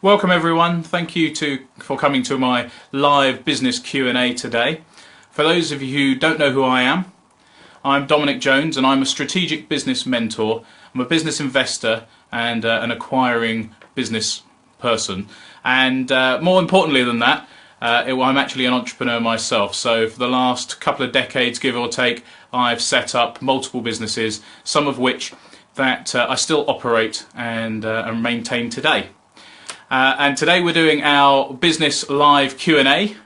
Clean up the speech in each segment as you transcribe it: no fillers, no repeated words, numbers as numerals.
Welcome everyone, thank you for coming to my live business Q&A today. For those of you who don't know who I am, I'm Dominic Jones and I'm a strategic business mentor. I'm a business investor and an acquiring business person, and more importantly than that, I'm actually an entrepreneur myself. So for the last couple of decades, give or take, I've set up multiple businesses, some of which that I still operate and maintain today. And today we're doing our business live Q&A,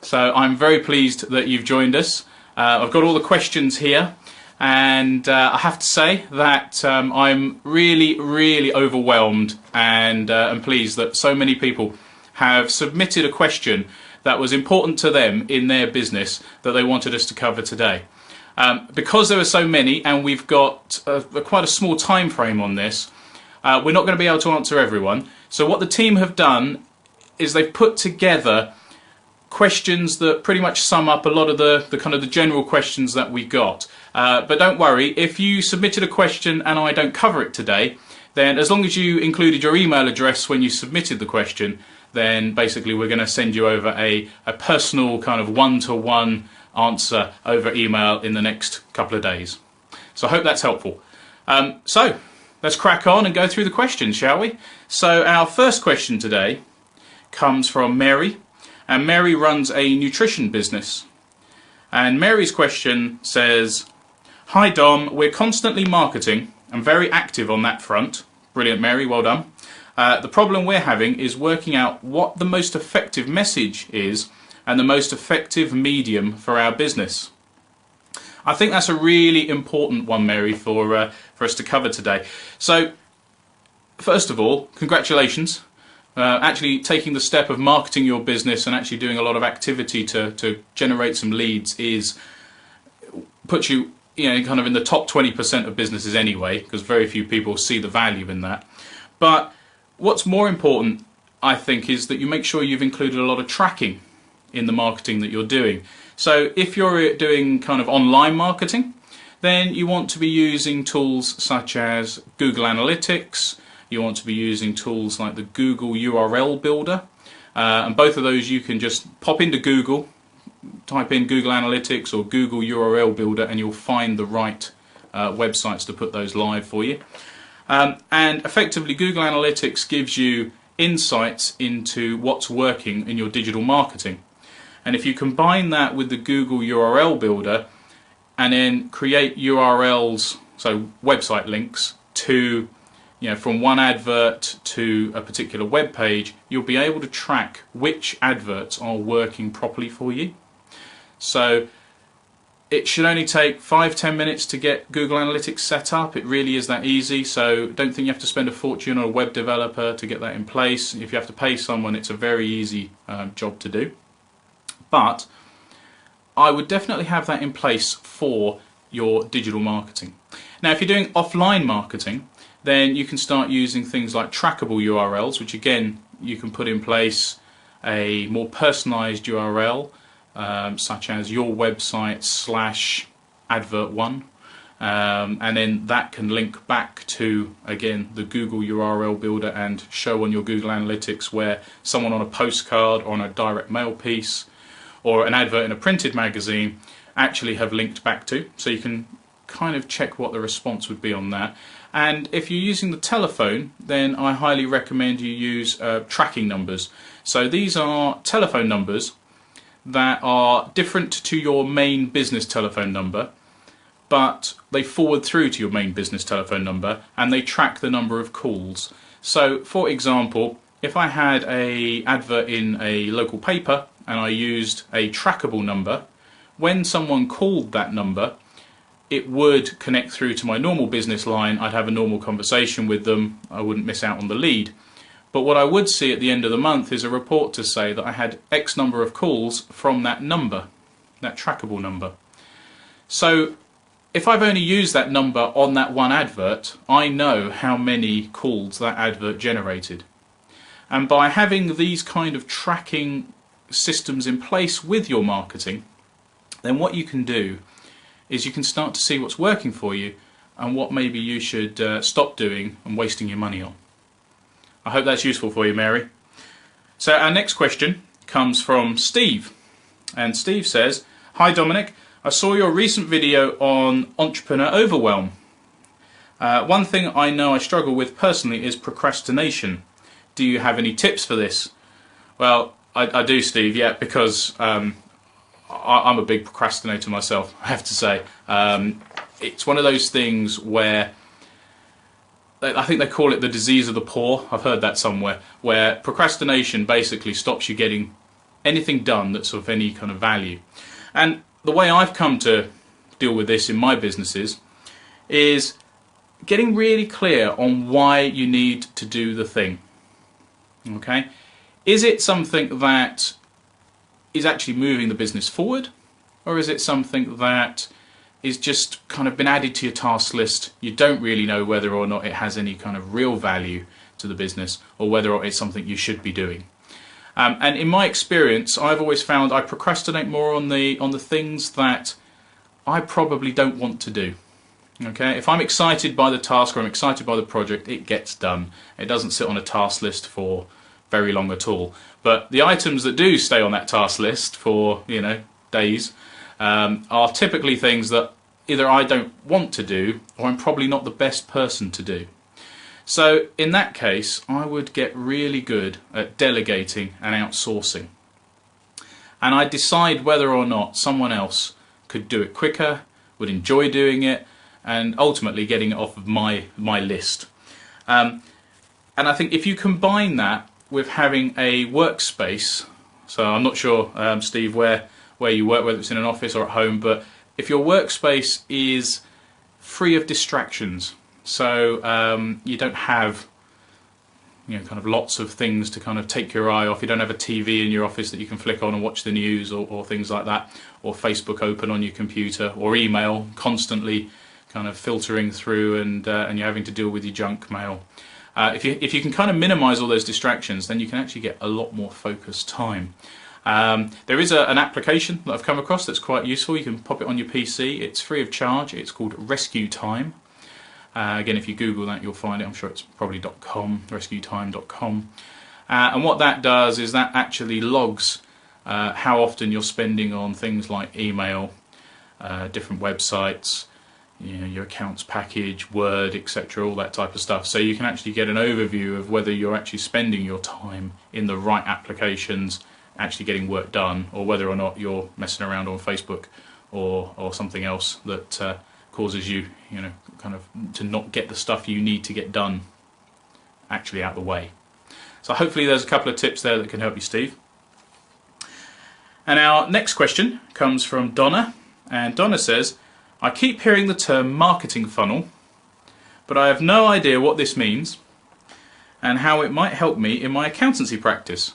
so I'm very pleased that you've joined us. I've got all the questions here, and I have to say that I'm really overwhelmed and pleased that so many people have submitted a question that was important to them in their business that they wanted us to cover today. Because there are so many and we've got quite a small time frame on this, we're not going to be able to answer everyone. So what the team have done is they've put together questions that pretty much sum up a lot of the kind of the general questions that we got. But don't worry, if you submitted a question and I don't cover it today, then as long as you included your email address when you submitted the question, then basically we're going to send you over a personal kind of one-to-one answer over email in the next couple of days. So I hope that's helpful. So let's crack on and go through the questions, shall we? So our first question today comes from Mary, and Mary runs a nutrition business. And Mary's question says, "Hi Dom, we're constantly marketing and very active on that front." Brilliant, Mary, well done. The problem we're having is working out what the most effective message is and the most effective medium for our business. I think that's a really important one, Mary, for us to cover today. So, first of all, congratulations. Actually taking the step of marketing your business and actually doing a lot of activity to generate some leads puts you, kind of in the top 20% of businesses anyway, because very few people see the value in that. But what's more important, I think, is that you make sure you've included a lot of tracking in the marketing that you're doing. So if you're doing kind of online marketing, then you want to be using tools such as Google Analytics. You want to be using tools like the Google URL Builder, and both of those you can just pop into Google, type in Google Analytics or Google URL Builder, and you'll find the right websites to put those live for you. And effectively, Google Analytics gives you insights into what's working in your digital marketing. And if you combine that with the Google URL Builder and then create URLs, so website links, to from one advert to a particular web page, you'll be able to track which adverts are working properly for you. So it should only take 5-10 minutes to get Google Analytics set up. It really is that easy, so don't think you have to spend a fortune on a web developer to get that in place. If you have to pay someone, it's a very easy job to do. But I would definitely have that in place for your digital marketing. Now, if you're doing offline marketing, then you can start using things like trackable URLs, which again, you can put in place a more personalised URL, such as your website /advert1, and then that can link back to, again, the Google URL Builder and show on your Google Analytics where someone on a postcard, or on a direct mail piece, or an advert in a printed magazine actually have linked back to, so you can kind of check what the response would be on that. And if you're using the telephone, then I highly recommend you use tracking numbers. So these are telephone numbers that are different to your main business telephone number, but they forward through to your main business telephone number and they track the number of calls. So for example, if I had an advert in a local paper and I used a trackable number, when someone called that number, it would connect through to my normal business line. I'd have a normal conversation with them. I wouldn't miss out on the lead. But what I would see at the end of the month is a report to say that I had X number of calls from that number, that trackable number. So if I've only used that number on that one advert, I know how many calls that advert generated. And by having these kind of tracking systems in place with your marketing, then what you can do is you can start to see what's working for you and what maybe you should stop doing and wasting your money on. I hope that's useful for you, Mary. So our next question comes from Steve. And Steve says, "Hi Dominic, I saw your recent video on entrepreneur overwhelm. One thing I know I struggle with personally is procrastination. Do you have any tips for this?" Well, I do, Steve, yeah, because I'm a big procrastinator myself, I have to say. It's one of those things where I think they call it the disease of the poor. I've heard that somewhere, where procrastination basically stops you getting anything done that's of any kind of value. And the way I've come to deal with this in my businesses is getting really clear on why you need to do the thing. Okay? Is it something that is actually moving the business forward, or is it something that is just kind of been added to your task list? You don't really know whether or not it has any kind of real value to the business, or whether or it's something you should be doing. And in my experience, I've always found I procrastinate more on the things that I probably don't want to do. Okay, if I'm excited by the task or I'm excited by the project, it gets done. It doesn't sit on a task list for very long at all. But the items that do stay on that task list for, days, are typically things that either I don't want to do or I'm probably not the best person to do. So in that case, I would get really good at delegating and outsourcing. And I'd decide whether or not someone else could do it quicker, would enjoy doing it, and ultimately getting it off of my list. And I think if you combine that with having a workspace, so I'm not sure, Steve, where you work, whether it's in an office or at home, but if your workspace is free of distractions, so you don't have kind of lots of things to kind of take your eye off. You don't have a TV in your office that you can flick on and watch the news or things like that, or Facebook open on your computer, or email constantly kind of filtering through, and you're having to deal with your junk mail. If you can kind of minimize all those distractions, then you can actually get a lot more focused time. There is an application that I've come across that's quite useful. You can pop it on your PC. It's free of charge. It's called Rescue Time. Again, if you Google that, you'll find it. I'm sure it's probably .com, rescuetime.com. And what that does is that actually logs how often you're spending on things like email, different websites, your accounts package, Word, etc., all that type of stuff. So you can actually get an overview of whether you're actually spending your time in the right applications, actually getting work done, or whether or not you're messing around on Facebook or something else that causes you, kind of to not get the stuff you need to get done actually out of the way. So hopefully there's a couple of tips there that can help you, Steve. And our next question comes from Donna, and Donna says, "I keep hearing the term marketing funnel, but I have no idea what this means and how it might help me in my accountancy practice.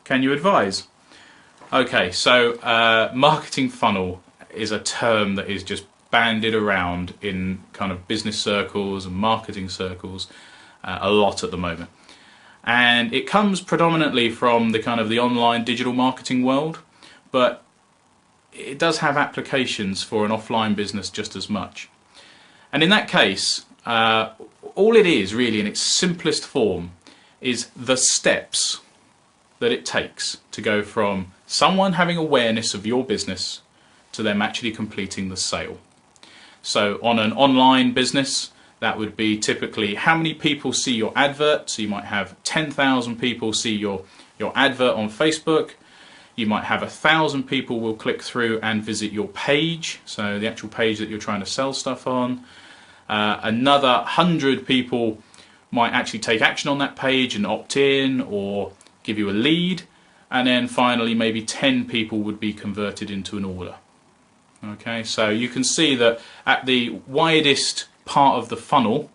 Can you advise?" Okay, so marketing funnel is a term that is just bandied around in kind of business circles and marketing circles a lot at the moment. And it comes predominantly from the kind of the online digital marketing world, but it does have applications for an offline business just as much. And in that case, all it is really in its simplest form is the steps that it takes to go from someone having awareness of your business to them actually completing the sale. So on an online business, that would be typically how many people see your advert. So you might have 10,000 people see your advert on Facebook. You might have 1,000 people will click through and visit your page, so the actual page that you're trying to sell stuff on. Another 100 people might actually take action on that page and opt in or give you a lead. And then finally maybe 10 people would be converted into an order. Okay, so you can see that at the widest part of the funnel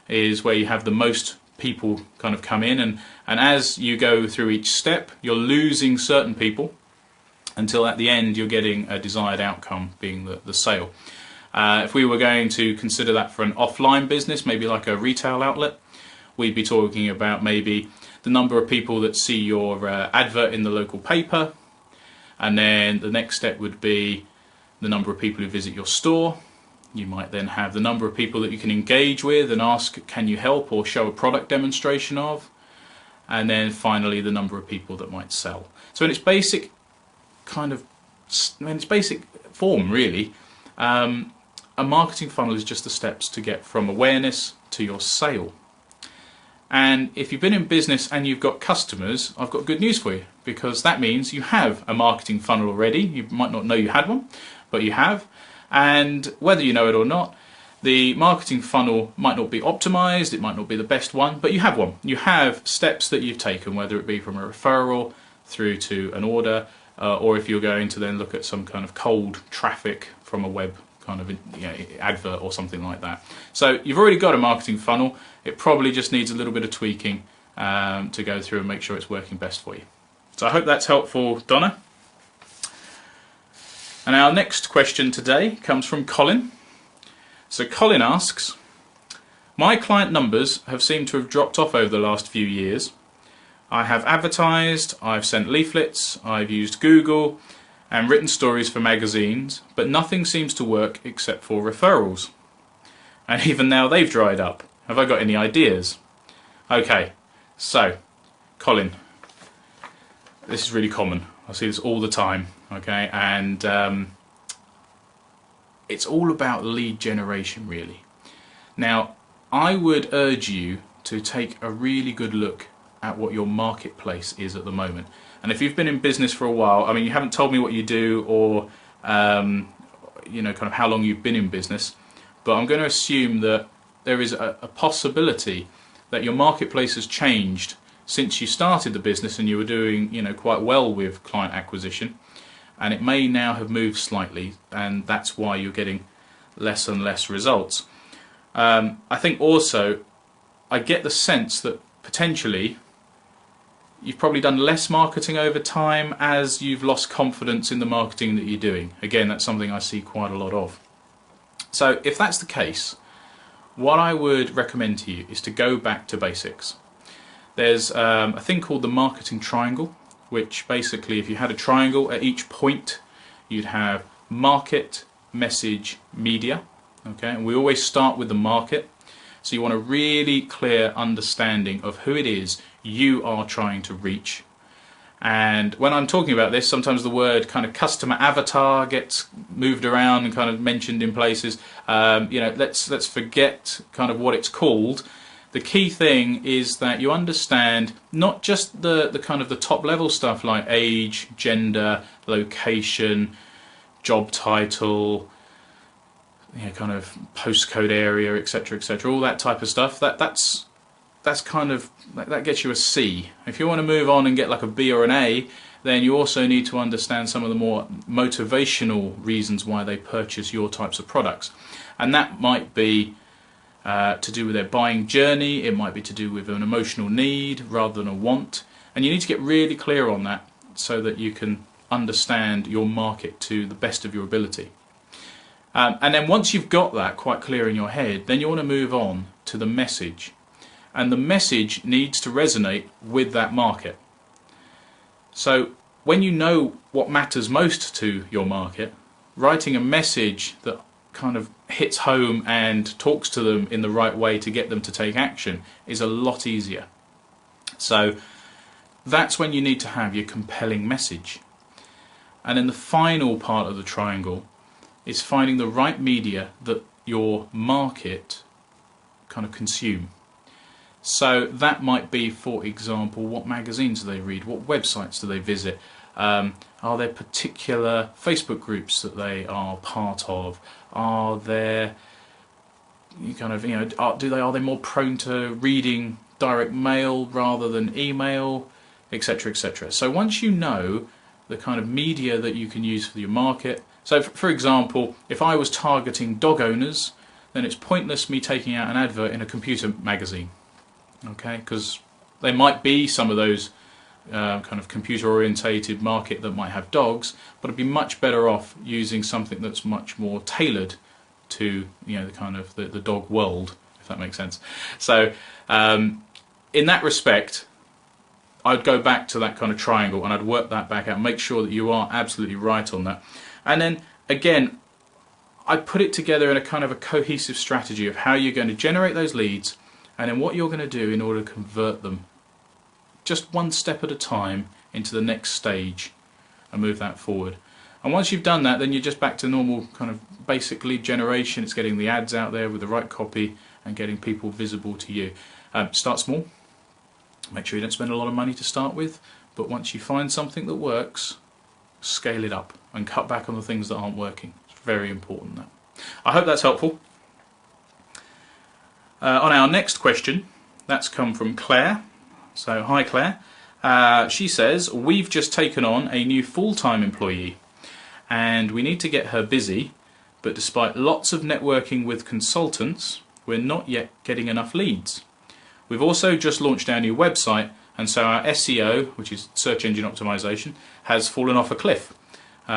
is where you have the most people kind of come in, and as you go through each step you're losing certain people until at the end you're getting a desired outcome, being the sale. If we were going to consider that for an offline business, maybe like a retail outlet, we'd be talking about maybe the number of people that see your advert in the local paper, and then the next step would be the number of people who visit your store. You might then have the number of people that you can engage with and ask, can you help or show a product demonstration of. and then finally the number of people that might sell. So in its basic form, really, a marketing funnel is just the steps to get from awareness to your sale. And if you've been in business and you've got customers, I've got good news for you, because that means you have a marketing funnel already. You might not know you had one, but you have. And whether you know it or not, the marketing funnel might not be optimized, it might not be the best one, but you have one. You have steps that you've taken, whether it be from a referral through to an order, or if you're going to then look at some kind of cold traffic from a web kind of advert or something like that. So you've already got a marketing funnel. It probably just needs a little bit of tweaking to go through and make sure it's working best for you. So I hope that's helpful, Donna. And our next question today comes from Colin. So Colin asks, my client numbers have seemed to have dropped off over the last few years. I have advertised, I've sent leaflets, I've used Google and written stories for magazines, but nothing seems to work except for referrals. And even now they've dried up. Have I got any ideas? Okay, so Colin, this is really common. I see this all the time, okay, and it's all about lead generation, really. Now, I would urge you to take a really good look at what your marketplace is at the moment. And if you've been in business for a while, I mean, you haven't told me what you do or kind of how long you've been in business, but I'm going to assume that there is a possibility that your marketplace has changed since you started the business and you were doing quite well with client acquisition, and it may now have moved slightly, and that's why you're getting less and less results. I think also I get the sense that potentially you've probably done less marketing over time as you've lost confidence in the marketing that you're doing. Again, that's something I see quite a lot of. So if that's the case, what I would recommend to you is to go back to basics. There's a thing called the marketing triangle, which basically, if you had a triangle, at each point you'd have market, message, media. Okay, and we always start with the market. So you want a really clear understanding of who it is you are trying to reach. And when I'm talking about this, sometimes the word kind of customer avatar gets moved around and kind of mentioned in places. Let's forget kind of what it's called. The key thing is that you understand not just the kind of the top level stuff like age, gender, location, job title, kind of postcode area, etc., all that type of stuff. That's kind of, that gets you a C. If you want to move on and get like a B or an A, then you also need to understand some of the more motivational reasons why they purchase your types of products, and that might be to do with their buying journey. It might be to do with an emotional need rather than a want, and you need to get really clear on that so that you can understand your market to the best of your ability. And then once you've got that quite clear in your head, then you want to move on to the message. And the message needs to resonate with that market. So when you know what matters most to your market, writing a message that kind of hits home and talks to them in the right way to get them to take action is a lot easier. So that's when you need to have your compelling message. And then the final part of the triangle is finding the right media that your market kind of consume. So that might be, for example, what magazines do they read, what websites do they visit, are there particular Facebook groups that they are part of, are there are they more prone to reading direct mail rather than email, etc., etc. So once you know the kind of media that you can use for your market, so for example, if I was targeting dog owners, then it's pointless me taking out an advert in a computer magazine. Okay, because there might be some of those kind of computer orientated market that might have dogs, but I'd be much better off using something that's much more tailored to the kind of the dog world, if that makes sense. So in that respect, I'd go back to that kind of triangle and I'd work that back out, make sure that you are absolutely right on that, and then again I'd put it together in a kind of a cohesive strategy of how you're going to generate those leads and then what you're going to do in order to convert them just one step at a time into the next stage and move that forward. And once you've done that, then you're just back to normal kind of basic lead generation. It's getting the ads out there with the right copy and getting people visible to you. Start small. Make sure you don't spend a lot of money to start with, but once you find something that works, scale it up and cut back on the things that aren't working. It's very important that. I hope that's helpful. On our next question, that's come from Claire. So hi Claire. She says, we've just taken on a new full-time employee and we need to get her busy, but despite lots of networking with consultants, we're not yet getting enough leads. We've also just launched our new website, and so our SEO, which is search engine optimization, has fallen off a cliff,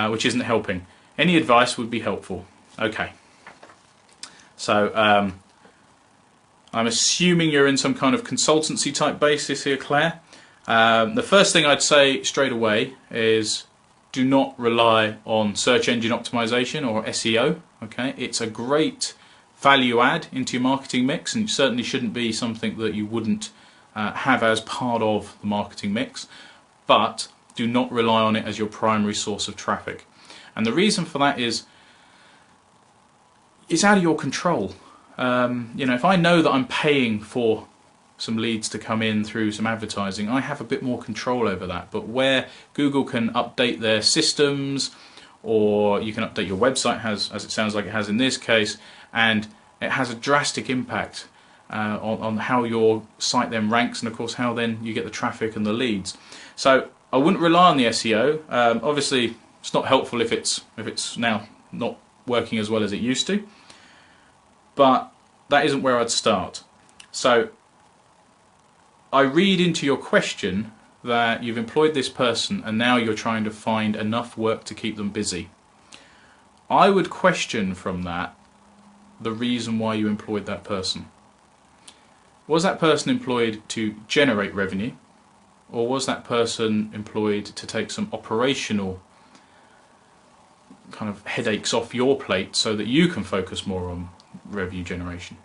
which isn't helping. Any advice would be helpful. Okay. So I'm assuming you're in some kind of consultancy type basis here, Claire. The first thing I'd say straight away is do not rely on search engine optimization or SEO. Okay, it's a great value add into your marketing mix, and it certainly shouldn't be something that you wouldn't have as part of the marketing mix, but do not rely on it as your primary source of traffic. And the reason for that is it's out of your control. You know, if I know that I'm paying for some leads to come in through some advertising, I have a bit more control over that. But where Google can update their systems, or you can update your website, as it sounds like it has in this case, and it has a drastic impact on how your site then ranks, and of course how then you get the traffic and the leads. So I wouldn't rely on the SEO. Obviously it's not helpful if it's now not working as well as it used to, but that isn't where I'd start. So I read into your question that you've employed this person and now you're trying to find enough work to keep them busy. I would question from that the reason why you employed that person. Was that person employed to generate revenue, or was that person employed to take some operational kind of headaches off your plate so that you can focus more on revenue generation?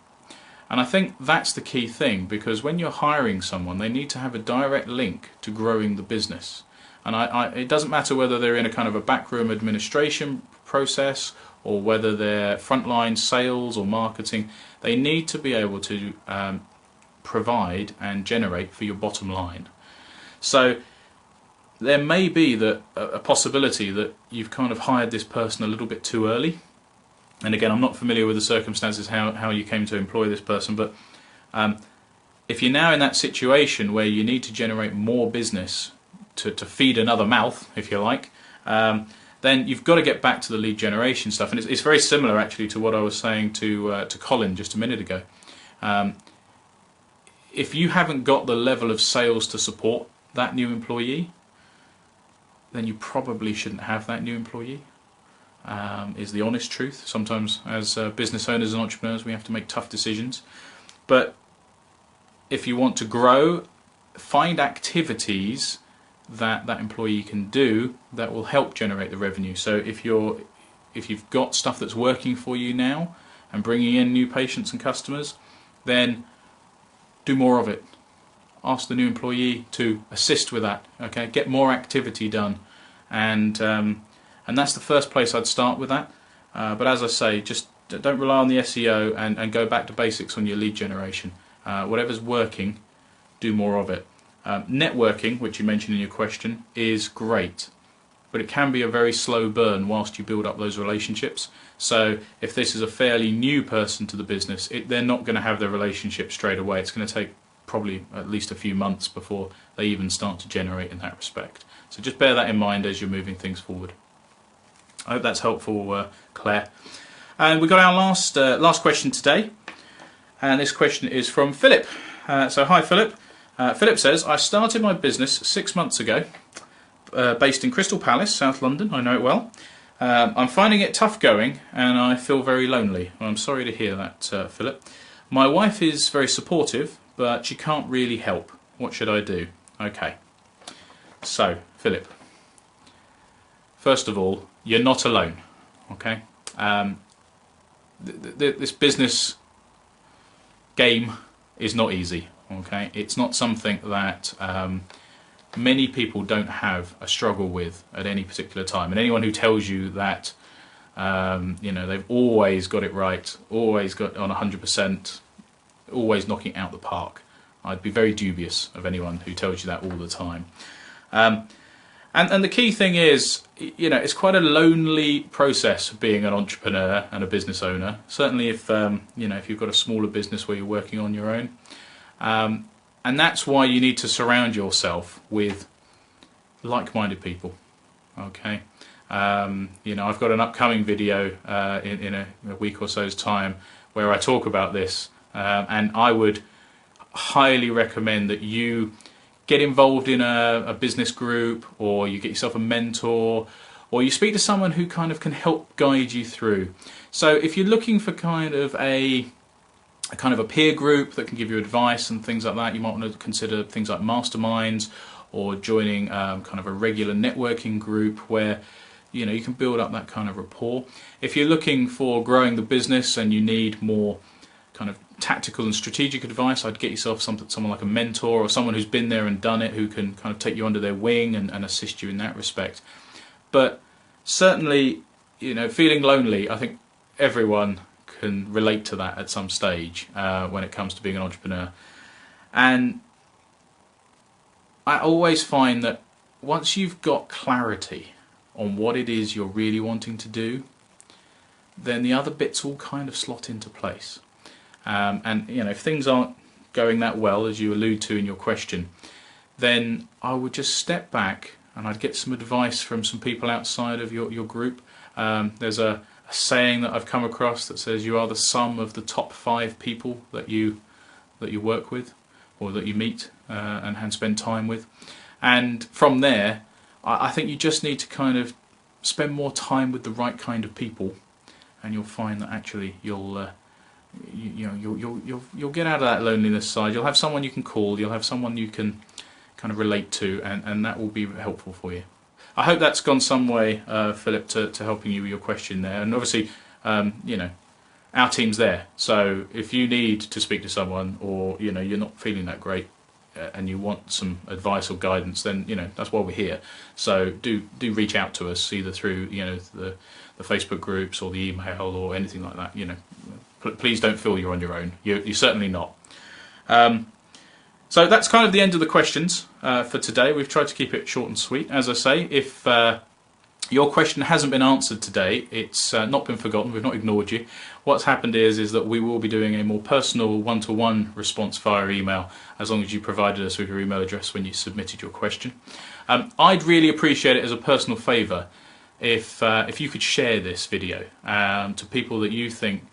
And I think that's the key thing, because when you're hiring someone, they need to have a direct link to growing the business. And it doesn't matter whether they're in a kind of a backroom administration process or whether they're frontline sales or marketing. They need to be able to provide and generate for your bottom line. So there may be a possibility that you've kind of hired this person a little bit too early. And again, I'm not familiar with the circumstances how you came to employ this person, but if you're now in that situation where you need to generate more business to feed another mouth, if you like, then you've got to get back to the lead generation stuff. And it's very similar actually to what I was saying to Colin just a minute ago. If you haven't got the level of sales to support that new employee, then you probably shouldn't have that new employee. Is the honest truth. Sometimes as business owners and entrepreneurs we have to make tough decisions, but if you want to grow, find activities that employee can do that will help generate the revenue. So if you've got stuff that's working for you now and bringing in new patients and customers, then do more of it. Ask the new employee to assist with that. Okay, get more activity done, and that's the first place I'd start with that. But as I say, just don't rely on the SEO and go back to basics on your lead generation. Whatever's working, do more of it. Networking, which you mentioned in your question, is great, but it can be a very slow burn whilst you build up those relationships. So if this is a fairly new person to the business, they're not going to have their relationship straight away. It's going to take probably at least a few months before they even start to generate in that respect. So just bear that in mind as you're moving things forward. I hope that's helpful, Claire. And we've got our last question today, and this question is from Philip. So hi Philip. Philip says, I started my business 6 months ago, based in Crystal Palace, South London. I know it well. I'm finding it tough going and I feel very lonely. Well, I'm sorry to hear that, Philip. My wife is very supportive, but she can't really help. What should I do? Okay. So, Philip, first of all, you're not alone. Okay. This business game is not easy. Okay, it's not something that many people don't have a struggle with at any particular time. And anyone who tells you that they've always got it right, always got on 100%, always knocking it out the park, I'd be very dubious of anyone who tells you that all the time. And the key thing is, it's quite a lonely process being an entrepreneur and a business owner. Certainly if if you've got a smaller business where you're working on your own. And that's why you need to surround yourself with like-minded people. Okay. I've got an upcoming video in a week or so's time where I talk about this, and I would highly recommend that you get involved in a business group, or you get yourself a mentor, or you speak to someone who kind of can help guide you through. So if you're looking for kind of a peer group that can give you advice and things like that, you might want to consider things like masterminds, or joining kind of a regular networking group where you can build up that kind of rapport. If you're looking for growing the business and you need more kind of tactical and strategic advice, I'd get yourself someone like a mentor, or someone who's been there and done it, who can kind of take you under their wing and assist you in that respect. But certainly, feeling lonely, I think everyone can relate to that at some stage when it comes to being an entrepreneur. And I always find that once you've got clarity on what it is you're really wanting to do, then the other bits all kind of slot into place. And if things aren't going that well, as you allude to in your question, then I would just step back and I'd get some advice from some people outside of your group. There's a saying that I've come across that says you are the sum of the top 5 people that you work with, or that you meet and spend time with. And from there, I think you just need to kind of spend more time with the right kind of people, and you'll find that actually you'll get out of that loneliness side. You'll have someone you can call, you'll have someone you can kind of relate to, and that will be helpful for you. I hope that's gone some way, Philip, to helping you with your question there. And obviously, our team's there. So if you need to speak to someone, or you're not feeling that great, and you want some advice or guidance, then that's why we're here. So do reach out to us, either through the Facebook groups or the email or anything like that. Please don't feel you're on your own. You're certainly not. So that's kind of the end of the questions for today. We've tried to keep it short and sweet. As I say, if your question hasn't been answered today, it's not been forgotten. We've not ignored you. What's happened is that we will be doing a more personal one-to-one response via email, as long as you provided us with your email address when you submitted your question. I'd really appreciate it as a personal favour if you could share this video to people that you think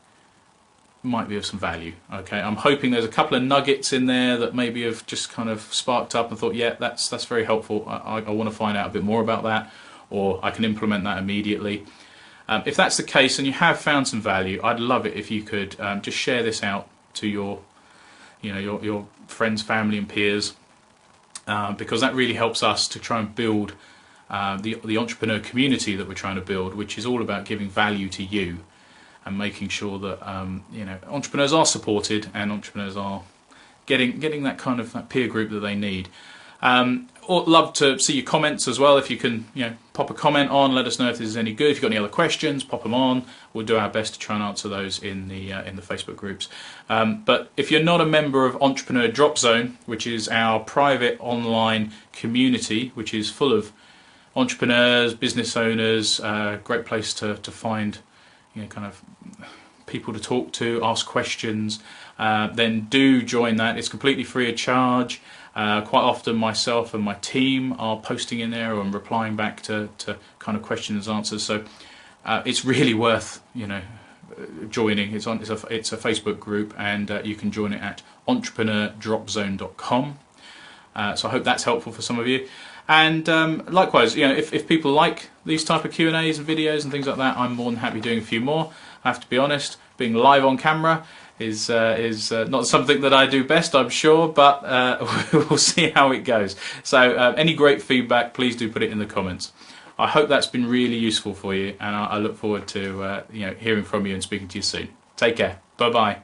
might be of some value. Okay, I'm hoping there's a couple of nuggets in there that maybe have just kind of sparked up and thought, yeah, that's very helpful. I want to find out a bit more about that, or I can implement that immediately. If that's the case and you have found some value, I'd love it if you could just share this out to your friends, family and peers, because that really helps us to try and build the entrepreneur community that we're trying to build, which is all about giving value to you and making sure that entrepreneurs are supported and entrepreneurs are getting that kind of that peer group that they need. Or love to see your comments as well. If you can, pop a comment on, let us know if this is any good. If you've got any other questions, pop them on. We'll do our best to try and answer those in the Facebook groups. But if you're not a member of Entrepreneur Drop Zone, which is our private online community, which is full of entrepreneurs, business owners, great place to find kind of people to talk to, ask questions, then do join that. It's completely free of charge. Quite often myself and my team are posting in there and replying back to kind of questions and answers. So it's really worth joining. It's a Facebook group, and you can join it at entrepreneurdropzone.com. So I hope that's helpful for some of you. And likewise, if people like these type of Q&As and videos and things like that, I'm more than happy doing a few more. I have to be honest, being live on camera is not something that I do best, I'm sure, but we'll see how it goes. So any great feedback, please do put it in the comments. I hope that's been really useful for you, and I look forward to hearing from you and speaking to you soon. Take care. Bye bye.